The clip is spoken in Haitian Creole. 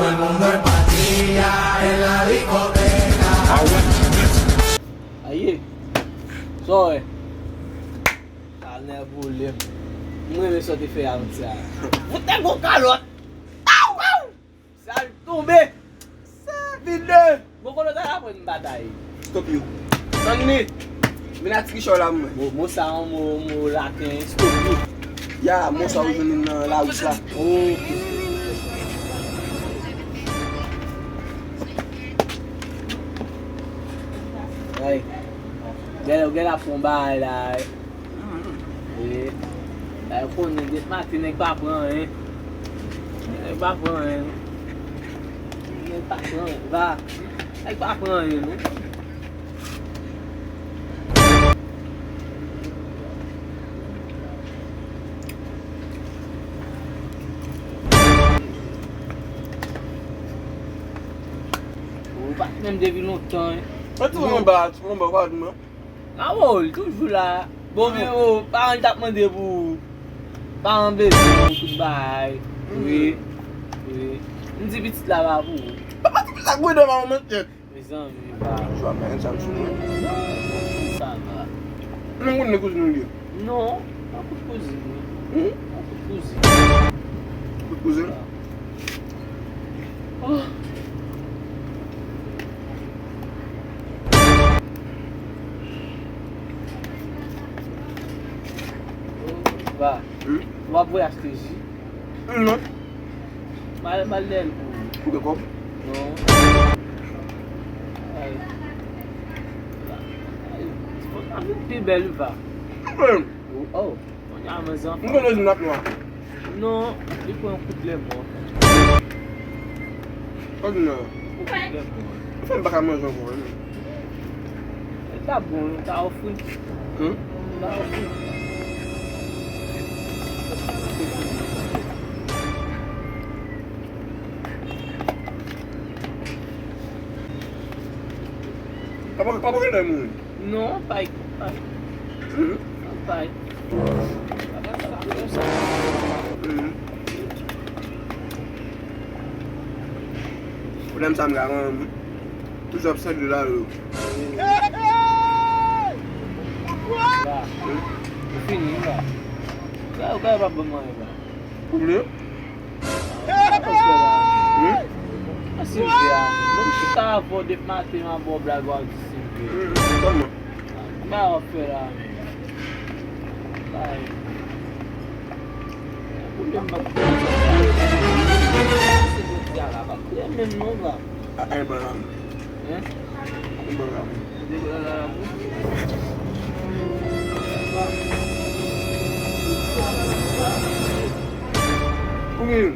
el mundo en patilla en la discoteca. Aí, só tá né, bolha. Mãe, me só te ferrar, você. Vou ter com calor. Sabe, tombe. Sabe, né? Vou colocar lá pra me bater aí. Stop you. Sanni, me na tiki show la mwen. Moça, mo lá tem stop you. Ya, mosa ou jouni nan la wis la. Aí. Get a pomba lá. Aí eu quando ninguém mata nem papão, hein? Nem papão, hein? Nem papão, vá. Aí papão aí, né? Même depuis longtemps. Mwen tou mwen ba kwa di mwen. Ah ouais, toujours là. Bon, mais oh, pas un tapement de vous. Pas un bébé, tout bail. Oui. Une petite petite là-bas pour. Papa ti pisak gwe devan mwen tet. Mes amis, bah. Jwa men yon sam sou mwen. Ça va. Mwen koun ne kouzin nou li. Non, pas pour cousine. Pas pour cousine. Kout kouzin. Oh. Va. Va voyage que j'ai. Non. Mal d'elle. Pou de kop. Non. Ay. A vie plus belle va. Mwen. Oh, on y a mes enfants. Mwen konen zin nap nou a. Non, il faut un coup de lèvre. Konen nou a. Un coup de lèvre. Fèm baka mwen jan kou. Tá bom, tá offert. Tá offert. Pa pou gen moun? Non, pai. Pai. Pai. Pou dem sa m garan, tou jop sek de la yo. Va. Fini, va. Là, o cara vai pra mãe, va. Pou ble? Assim, não está por de matar uma boba agora de Silvia. Toma. Vai operar. Vai. É mesmo não vai. Ay baram. Hein? Ay baram. Pou gen?